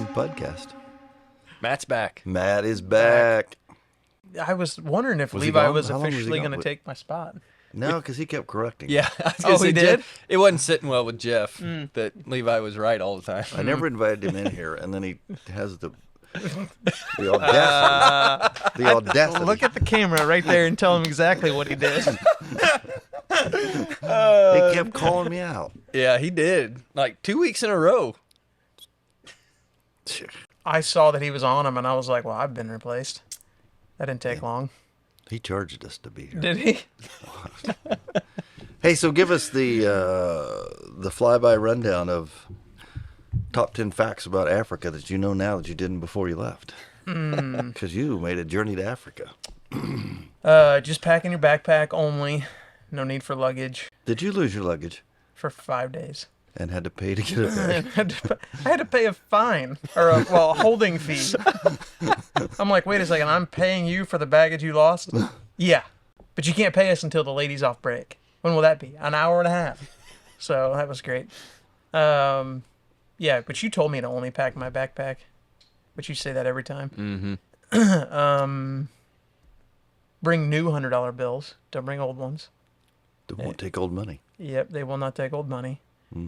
ReThink podcast. Matt's back. Matt is back. I was wondering if Was he Levi gone? was How long was he officially gone? going to take my spot. No, because he kept correcting. Yeah. I was Oh, gonna say, he did? Jeff, it wasn't sitting well with Jeff that Levi was right all the time. I never invited him in here, and then he has the audacity. The audacity. Look at the camera right there and tell him exactly what he did. He kept calling me out. Yeah, he did. Like 2 weeks in a row. I saw that he was on him, and I was like, well, I've been replaced. That didn't take long. He charged us to be here. Did he? Hey, so give us the flyby rundown of top 10 facts about Africa that you know now that you didn't before you left. Because you made a journey to Africa. Just packing your backpack only. No need for luggage Did you lose your luggage for 5 days. and had to pay to get it back? I had to pay a fine, or a holding fee. I'm like, wait a second, I'm paying you for the baggage you lost? Yeah, but you can't pay us until the lady's off break. When will that be? An hour and a half. So that was great. Yeah, but you told me to only pack my backpack, but you say that every time. Mm-hmm. Bring new $100 bills. Don't bring old ones. They won't take old money. Yep, they will not take old money,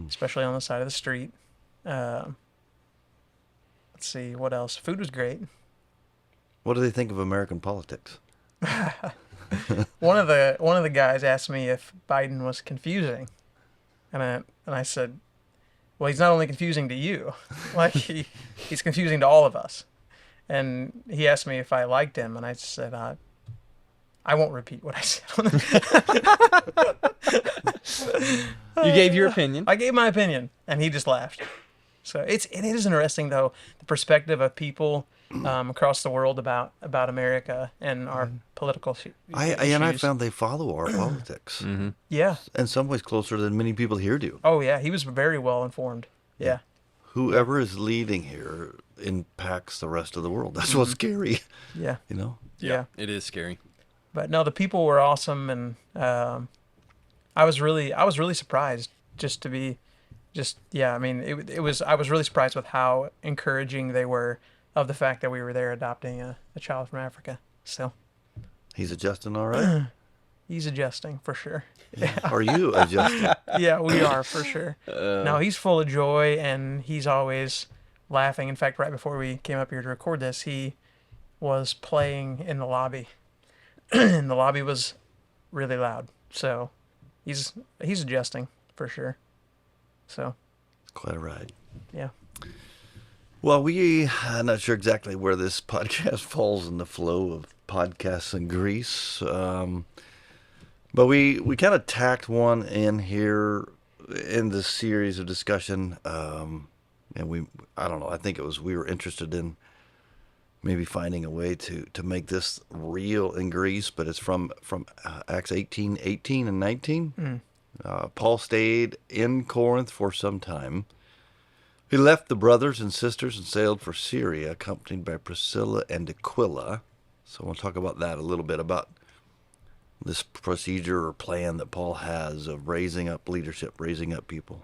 especially on the side of the street. Let's see, what else? Food was great. What do they think of American politics? One of the guys asked me if Biden was confusing, and I said, well, he's not only confusing to you, like he's confusing to all of us. And he asked me if I liked him, and I said, I won't repeat what I said. You gave your opinion. I gave my opinion, and he just laughed. So it is interesting, though, the perspective of people across the world about America and our political issues. I found they follow our politics. Yeah. In some ways closer than many people here do. Oh, yeah. He was very well informed. Yeah. Whoever is leading here impacts the rest of the world. That's what's scary, Yeah. you know? Yeah. It is scary. But no, the people were awesome, and I was really surprised I mean, I was really surprised with how encouraging they were of the fact that we were there adopting a child from Africa. So He's adjusting all right? he's adjusting for sure. Are you adjusting? Yeah, we are for sure. No, he's full of joy, and he's always laughing. In fact, right before we came up here to record this, he was playing in the lobby. And the lobby was really loud. So he's adjusting for sure. So Quite a ride. yeah. Well, I'm not sure exactly where this podcast falls in the flow of podcasts in Greece. But we kind of tacked one in here in this series of discussion. And I don't know, I think we were interested in maybe finding a way to make this real in Greece, but it's from Acts 18 and 19. Paul stayed in Corinth for some time. He left the brothers and sisters and sailed for Syria, accompanied by Priscilla and Aquila. So we'll talk about that a little bit, about this procedure or plan that Paul has of raising up leadership, raising up people,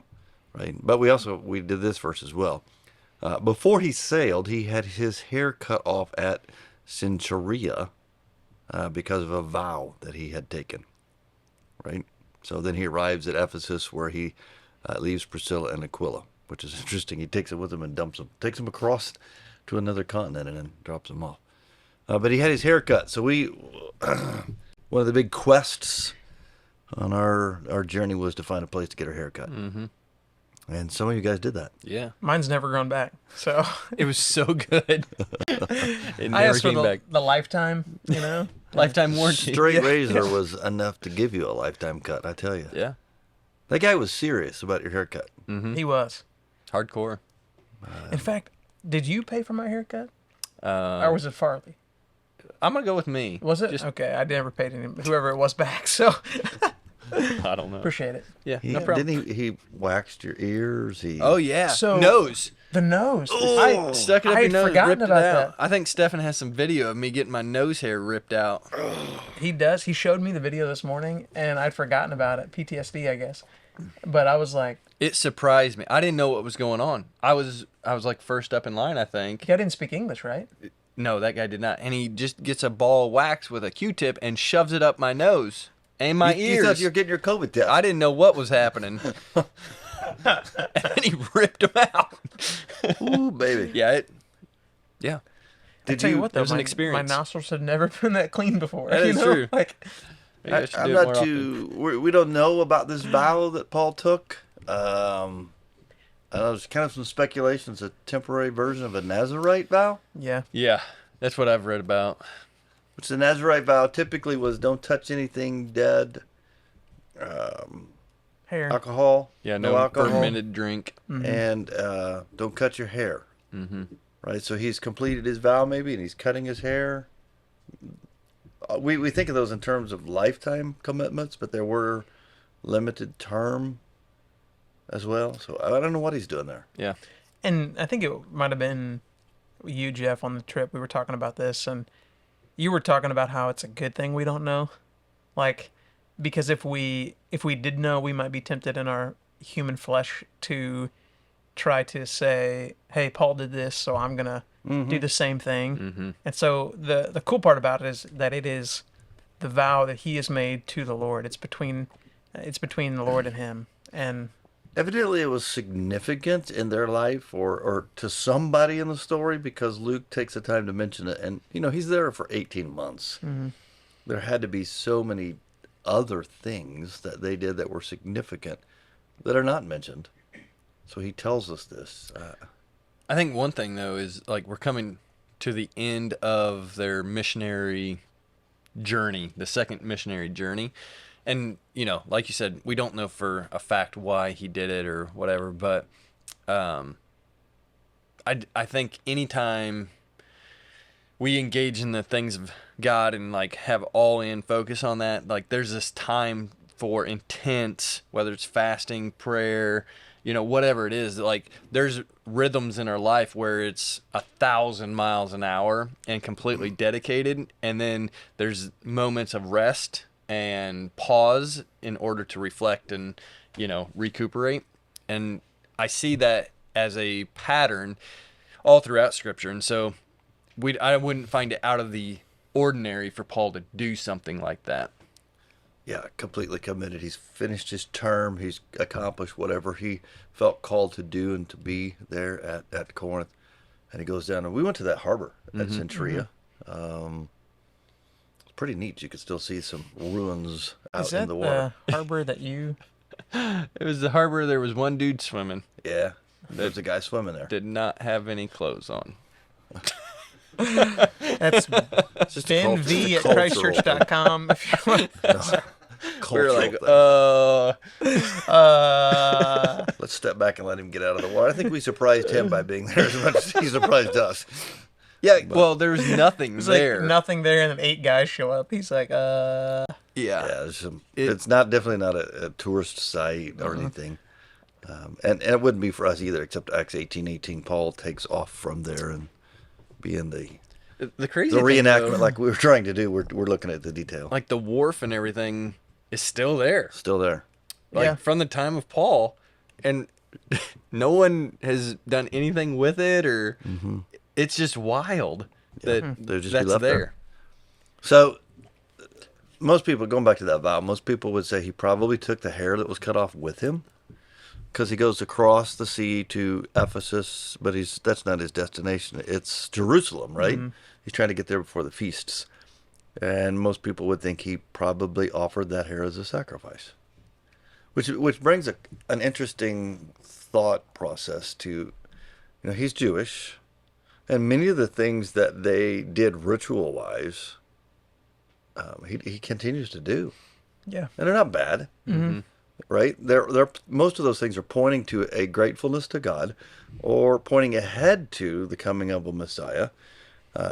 right? But we did this verse as well. Before he sailed, he had his hair cut off at Cenchrae because of a vow that he had taken, right? So then he arrives at Ephesus, where he leaves Priscilla and Aquila, which is interesting. He takes it with him and takes them across to another continent and then drops them off. But he had his hair cut. So one of the big quests on our journey was to find a place to get our hair cut. Mm-hmm. And some of you guys did that. Yeah. Mine's never grown back. So It was so good. It I never asked for came back. the lifetime, Lifetime warranty. Straight razor was enough to give you a lifetime cut, I tell you. Yeah. That guy was serious about your haircut. He was. Hardcore. In fact, did you pay for my haircut? Or was it Farley? I'm going to go with me. Was it? Just, Okay, I never paid whoever it was back, so. I don't know. Appreciate it. Yeah, He, no problem. didn't he waxed your ears? Oh yeah, So- nose. The nose. Oh. Stuck it up I your had nose, forgotten ripped it about out. that. I think Stefan has some video of me getting my nose hair ripped out. He does. He showed me the video this morning, and I'd forgotten about it. PTSD, I guess. But I was like, It surprised me. I didn't know what was going on. I was like first up in line, I think. I didn't speak English, right? No, that guy did not. And he just gets a ball of wax with a Q-tip and shoves it up my nose and my You ears. thought you were getting your COVID test. I didn't know what was happening. And then he ripped them out. Ooh, baby. Yeah. I Did tell you you? what, though, it was an my experience. nostrils had never been that clean before. That you is know? true. Like, Maybe I should I'm do it not more often. too. We don't know about this vow that Paul took. I know there's kind of some speculation. It's a temporary version of a Nazarite vow. yeah. Yeah, that's what I've read about. Which the Nazarite vow typically was don't touch anything dead, Hair. alcohol, Yeah, no no alcohol, fermented drink. and don't cut your hair. Right, so he's completed his vow maybe, and he's cutting his hair. We think of those in terms of lifetime commitments, but there were limited term as well. So I don't know what he's doing there. Yeah. And I think it might have been you, Jeff, on the trip. We were talking about this, and you were talking about how it's a good thing we don't know. Like, because if we did know, we might be tempted in our human flesh to try to say, hey, Paul did this, so I'm going to do the same thing. And so the cool part about it is that it is the vow that he has made to the Lord. It's between the Lord and him. And Evidently, it was significant in their life or to somebody in the story because Luke takes the time to mention it. And, he's there for 18 months. There had to be so many other things that they did that were significant that are not mentioned. So he tells us this. I think one thing, though, is like we're coming to the end of their missionary journey, the second missionary journey. And, like you said, we don't know for a fact why he did it or whatever, but I think anytime we engage in the things of God and, like, have all-in focus on that, like, there's this time for intense, whether it's fasting, prayer, whatever it is, like, there's rhythms in our life where it's 1,000 miles an hour and completely dedicated, and then there's moments of rest and pause in order to reflect and, recuperate. And I see that as a pattern all throughout Scripture. And so I wouldn't find it out of the ordinary for Paul to do something like that. Yeah, completely committed. He's finished his term. He's accomplished whatever he felt called to do and to be there at Corinth. And he goes down. And we went to that harbor at Cenchrae. It's pretty neat. You could still see some ruins out is that in the water. the harbor that you... It was the harbor. There was one dude swimming. Yeah, there's a guy swimming there. Did not have any clothes on. That's It's just a cult- benv it's at a cultural thing. christchurch.com. If you want. We were Cultural like, thing. Let's step back and let him get out of the water. I think we surprised him by being there as much as he surprised us. yeah, well, there was nothing There's there. like nothing there, and then 8 guys show up. He's like, Yeah. Yeah, it's definitely not a tourist site or anything. And it wouldn't be for us either, except Acts 18:18. Paul takes off from there and being the crazy the thing, reenactment though, like we were trying to do. We're looking at the detail. like the wharf and everything is still there. Still there. Like Yeah. from the time of Paul, and no one has done anything with it, or it's just wild that They'll just be that's left there. there. So most people, going back to that vow, most people would say he probably took the hair that was cut off with him because he goes across the sea to Ephesus, but that's not his destination. It's Jerusalem, right? He's trying to get there before the feasts. And most people would think he probably offered that hair as a sacrifice. Which brings an interesting thought process to, he's Jewish, and many of the things that they did ritual-wise, he continues to do. yeah. And they're not bad, right? They're most of those things are pointing to a gratefulness to God, or pointing ahead to the coming of a Messiah,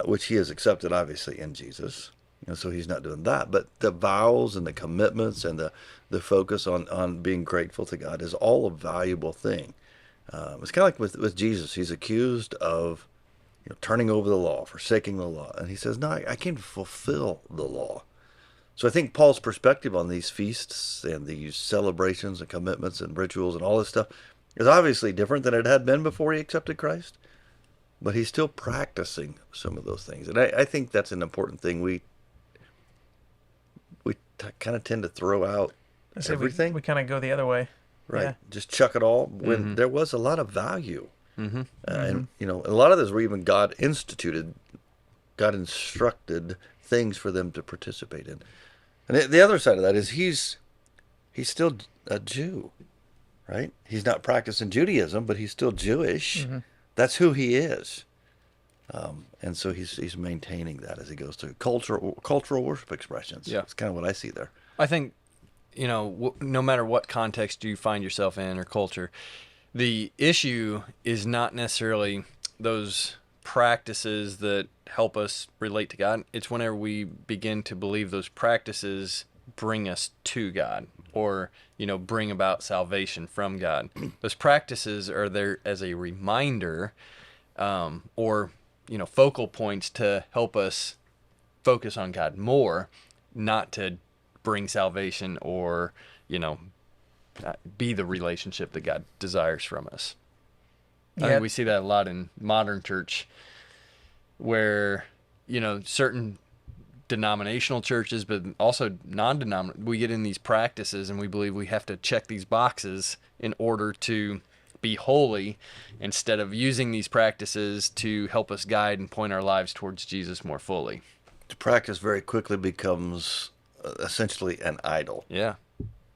which he has accepted, obviously, in Jesus. And so he's not doing that. But the vows and the commitments and the focus on being grateful to God is all a valuable thing. It's kind of like with Jesus. He's accused of turning over the law, forsaking the law. And he says, no, I came to fulfill the law. So I think Paul's perspective on these feasts and these celebrations and commitments and rituals and all this stuff is obviously different than it had been before he accepted Christ. But he's still practicing some of those things. And I think that's an important thing. We kind of tend to throw out everything. We kind of go the other way. Right. Yeah. Just chuck it all when there was a lot of value. And, a lot of this were even God instructed things for them to participate in. And the other side of that is he's still a Jew, right? He's not practicing Judaism, but he's still Jewish. That's who he is. And so he's maintaining that as he goes through cultural worship expressions. Yeah. That's kind of what I see there. I think, no matter what context you find yourself in or culture, the issue is not necessarily those practices that help us relate to God. It's whenever we begin to believe those practices bring us to God or, bring about salvation from God. Those practices are there as a reminder or, focal points to help us focus on God more, not to bring salvation or, be the relationship that God desires from us. I think we see that a lot in modern church where, certain denominational churches, but also non-denominational, we get in these practices and we believe we have to check these boxes in order to be holy instead of using these practices to help us guide and point our lives towards Jesus more fully. The practice very quickly becomes essentially an idol. Yeah.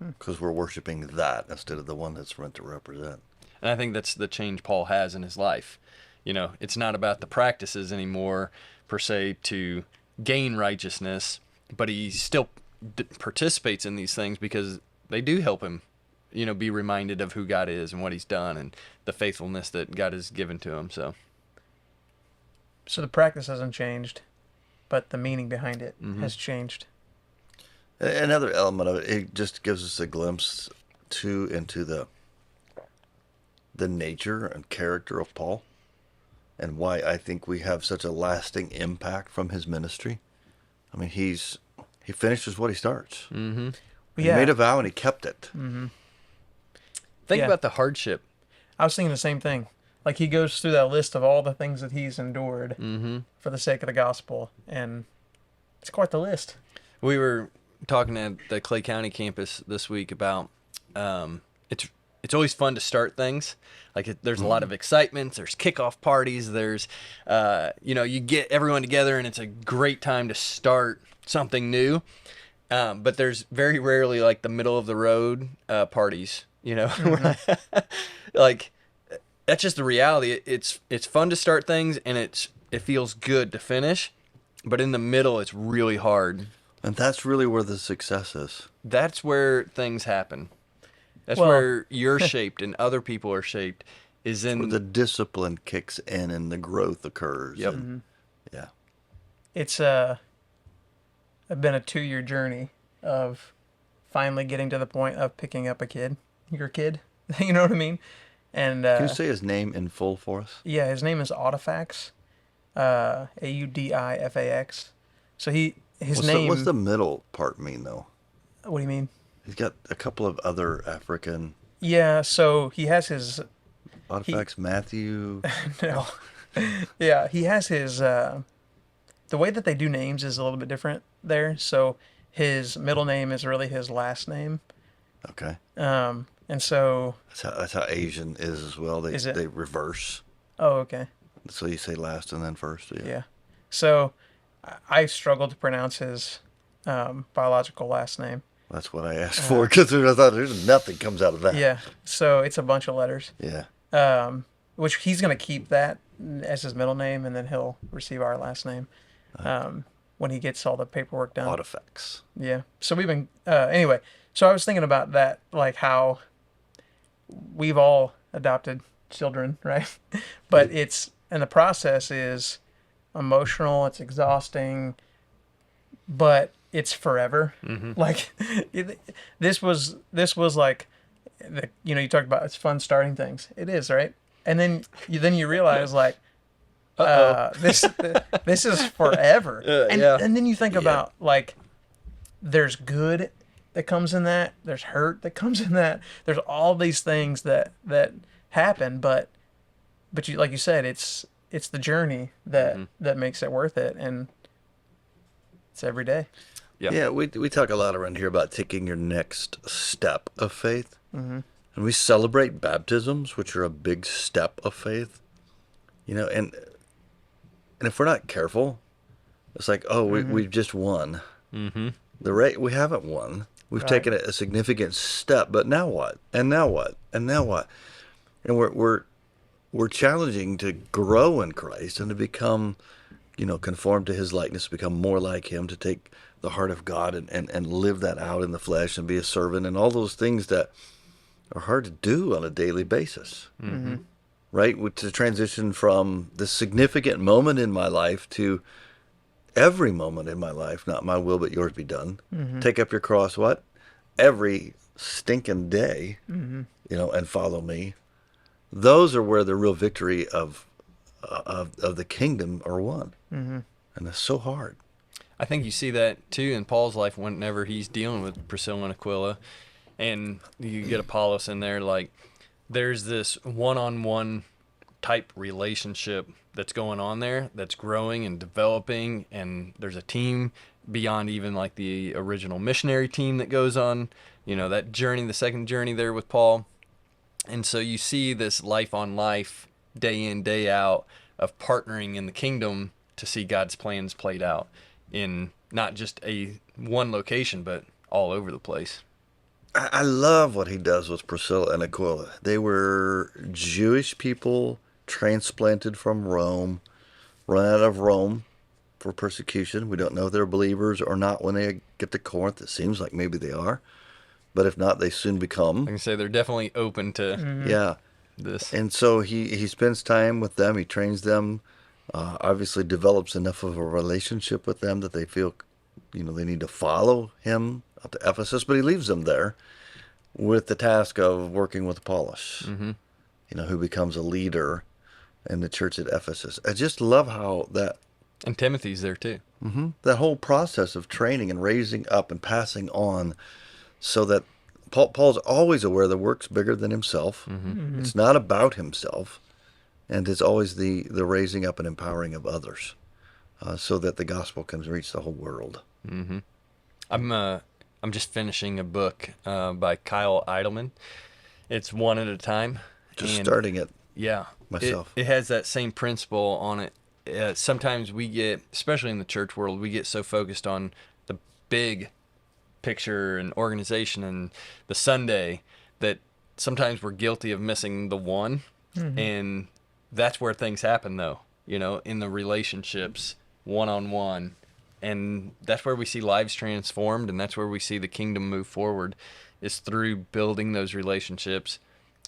Because we're worshiping that instead of the one that's meant to represent. And I think that's the change Paul has in his life. It's not about the practices anymore, per se, to gain righteousness, but he still participates in these things because they do help him, be reminded of who God is and what he's done and the faithfulness that God has given to him. So the practice hasn't changed, but the meaning behind it has changed. Another element of it just gives us a glimpse into the nature and character of Paul and why I think we have such a lasting impact from his ministry. I mean, he finishes what he starts. Mm-hmm. He made a vow and he kept it. Mm-hmm. Think about the hardship. I was thinking the same thing. Like he goes through that list of all the things that he's endured for the sake of the gospel, and it's quite the list. We were talking at the Clay County campus this week about it's always fun to start things. Like there's a lot of excitement. There's kickoff parties. There's you get everyone together and it's a great time to start something new. But there's very rarely like the middle of the road parties. Like that's just the reality. It's fun to start things and it feels good to finish, but in the middle it's really hard. And that's really where the success is. That's where things happen. That's where you're shaped and other people are shaped. Is in where the discipline kicks in and the growth occurs. Yep. And, yeah. It's been a 2-year journey of finally getting to the point of picking up your kid. You know what I mean? And can you say his name in full for us? Yeah, his name is Audifax, Audifax. So his name. What's the middle part mean though? What do you mean? He's got a couple of other African. Yeah, so he has his. Audifax Matthew. No. Yeah, he has his. The way that they do names is a little bit different there. So his middle name is really his last name. Okay. And so. That's how Asian is as well. They reverse. Oh, okay. So you say last and then first. Yeah. So I struggle to pronounce his biological last name. That's what I asked for because I thought there's nothing comes out of that. Yeah. So it's a bunch of letters. Yeah. Which he's going to keep that as his middle name, and then he'll receive our last name when he gets all the paperwork done. Artifacts. Yeah. So we've been anyway. So I was thinking about that, like how we've all adopted children, right? But and the process is emotional. It's exhausting. but it's forever. Mm-hmm. Like this was like, you talked about it's fun starting things. It is, right? And then you realize like, this is forever. And Yeah. and then you think about like, there's good that comes in that. There's hurt that comes in that. There's all these things that happen, but you, like you said, it's the journey that makes it worth it, and it's every day. Yeah. Yeah, we talk a lot around here about taking your next step of faith. And we celebrate baptisms, which are a big step of faith. And if we're not careful, it's like, oh, we've just won. Mm-hmm. We haven't won. We've Right. taken a significant step, but now what? And now what? And now what? And we're challenging to grow in Christ and to become, conform to his likeness, become more like him, to take the heart of God and live that out in the flesh and be a servant and all those things that are hard to do on a daily basis. Mm-hmm. Right? To transition from the significant moment in my life to every moment in my life, not my will but yours be done. Take up your cross, what? Every stinking day, and follow me. Those are where the real victory of the kingdom are won. And it's so hard. I think you see that too in Paul's life whenever he's dealing with Priscilla and Aquila, and you get Apollos in there. Like, there's this one-on-one type relationship that's going on there, that's growing and developing, and there's a team beyond even like the original missionary team that goes on, that journey, the second journey there with Paul. And so you see this life on life, day in, day out, of partnering in the kingdom to see God's plans played out in not just one location, but all over the place. I love what he does with Priscilla and Aquila. They were Jewish people transplanted from Rome, run out of Rome for persecution. We don't know if they're believers or not when they get to Corinth. It seems like maybe they are. But if not, they soon become. I can say they're definitely open to Yeah. this. And so he spends time with them. He trains them, obviously develops enough of a relationship with them that they feel, they need to follow him up to Ephesus. But he leaves them there with the task of working with Apollos, who becomes a leader in the church at Ephesus. I just love how And Timothy's there too. that whole process of training and raising up and passing on, so that Paul's always aware the work's bigger than himself. It's not about himself, and it's always the raising up and empowering of others, so that the gospel can reach the whole world. I'm just finishing a book by Kyle Idleman. It's one at a time. Just And starting it yeah, myself. It has that same principle on it. Sometimes we get, especially in the church world, we get so focused on the big picture and organization and the Sunday that sometimes we're guilty of missing the one. And that's where things happen, though, in the relationships, one-on-one. And that's where we see lives transformed, and that's where we see the kingdom move forward, is through building those relationships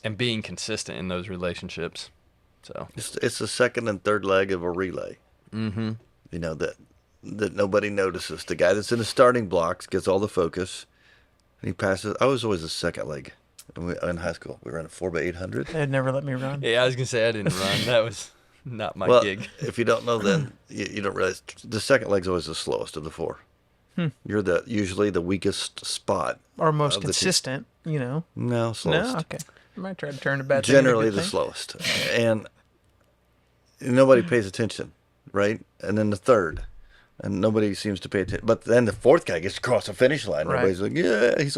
and being consistent in those relationships. So It's the second and third leg of a relay. That nobody notices. The guy that's in the starting blocks gets all the focus, and he passes. I was always the second leg in high school. We ran a 4x800. They'd never let me run. yeah, I was gonna say I didn't run. That was not my Well, gig. if you don't know, then you don't realize the second leg's always the slowest of the four. You're usually the weakest spot. Or most of the team. consistent, No, slowest. No, okay. I might try to turn a bad thing into a Generally good the thing. slowest, and nobody pays attention, right? And then the third, and nobody seems to pay attention. But then the fourth guy gets across the finish line. Right. Everybody's like, yeah, he's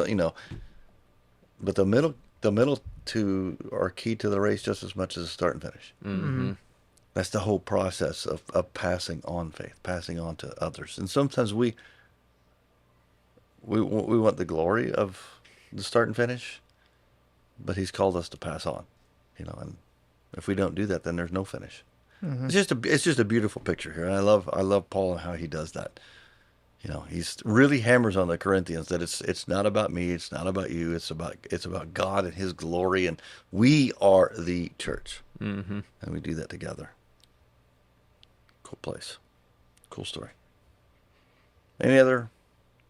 But the middle two are key to the race just as much as the start and finish. That's the whole process of passing on faith, passing on to others. And sometimes we want the glory of the start and finish, but he's called us to pass on, and if we don't do that, then there's no finish. It's just a beautiful picture here. And I love Paul and how he does that. He's really hammers on the Corinthians that it's not about me, it's not about you, it's about God and his glory, and we are the church. And we do that together. Cool place. Cool story. Any other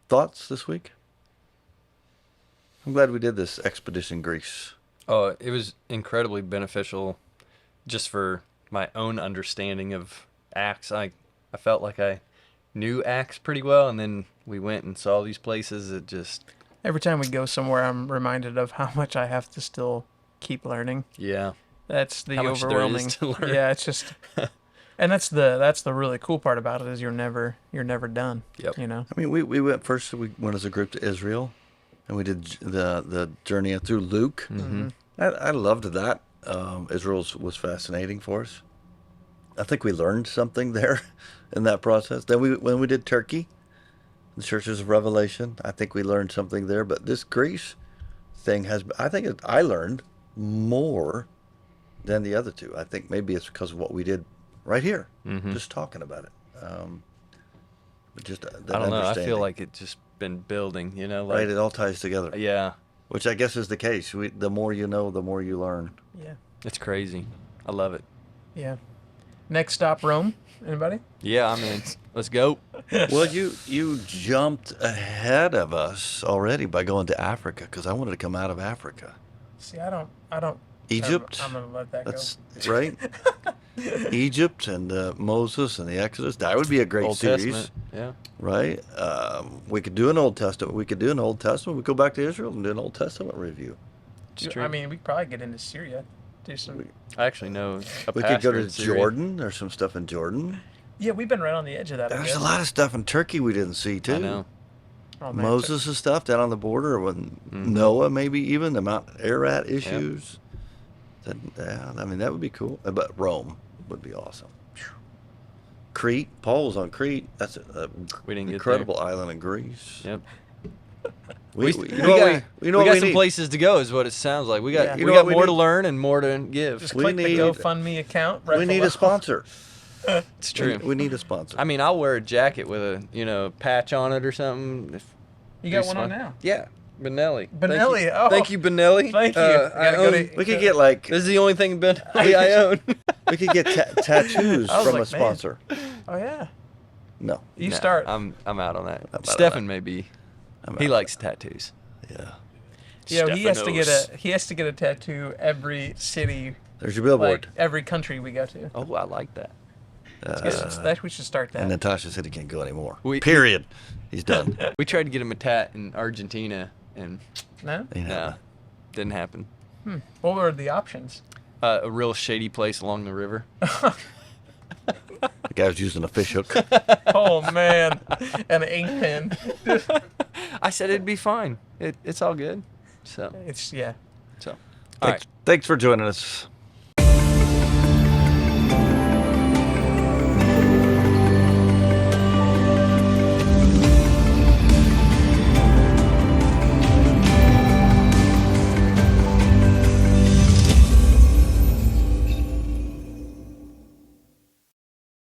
thoughts this week? I'm glad we did this expedition Greece. Oh, it was incredibly beneficial just for my own understanding of Acts. I felt like I knew Acts pretty well, and then we went and saw these places. It just, Every time we go somewhere, I'm reminded of how much I have to still keep learning. yeah. That's the How much there overwhelming. is to learn. Yeah, it's just, and that's the really cool part about it is you're never done. Yep. You know. I mean, we went first. We went as a group to Israel, and we did the journey through Luke. Mm-hmm. I loved that. Israel was fascinating for us. I think we learned something there in that process. Then when we did Turkey, the Churches of Revelation, I think we learned something there. But this Greece thing I learned more than the other two. I think maybe it's because of what we did right here, just talking about it. Just that I don't know. I understanding. feel like it's just been building, like, Right, it all ties together. Yeah, Which I guess is the case. The more you know, the more you learn. Yeah. it's crazy. I love it. Yeah. Next stop, Rome. Anybody? Yeah, I mean, let's go. Well, you jumped ahead of us already by going to Africa because I wanted to come out of Africa. See, I don't. Egypt. I'm gonna let that That's right. Egypt and Moses and the Exodus. That would be a great Old series, Testament. Yeah. right? We could do an Old Testament. We could do an Old Testament. We go back to Israel and do an Old Testament review. It's go. true. I mean, we could probably get into Syria. Do some. I actually know a We could go pastor to in Syria. Jordan. There's some stuff in Jordan. Yeah, we've been right on the edge of that. I There's guess. a lot of stuff in Turkey we didn't see too. I know. Oh, man. Moses' stuff down on the border with Noah, maybe even the Mount Ararat issues. Yeah, I mean that would be cool. But Rome would be awesome. Crete, Paul was on Crete. That's an We didn't get incredible island in Greece. Yep. We We know what got, we know we what got we some need. places to go, is what it sounds like. We got Yeah. You we know got what we more to need? learn and more to give. Just We click need- the GoFundMe account. Right We need below. a sponsor. It's true. We need a sponsor. I mean, I'll wear a jacket with a patch on it or something. You got It's one on fun. now. Yeah, Benelli. Benelli, oh. Thank you, Benelli. Thank you. I Gotta go own- to- we could get like This is the only thing Benelli I own. we could get tattoos I was from a like, man. sponsor. Oh yeah. No, You Nah, start. I'm out on that. I'm out on Stefan that. may be. I'm He out. likes tattoos. Yeah, He has to get Stefanos. he has to get a tattoo every city, there's your billboard. like every country we go to. Oh, I like that. We should start that. And Natasha said he can't go anymore. We- Period. He's done. We tried to get him a tat in Argentina, and No. Ain't no, happening. didn't happen. What were the options? A real shady place along the river. The guy was using a fish hook. Oh man, and an ink pen. I said it'd be fine. It's all good. So, It's all right. Thanks for joining us.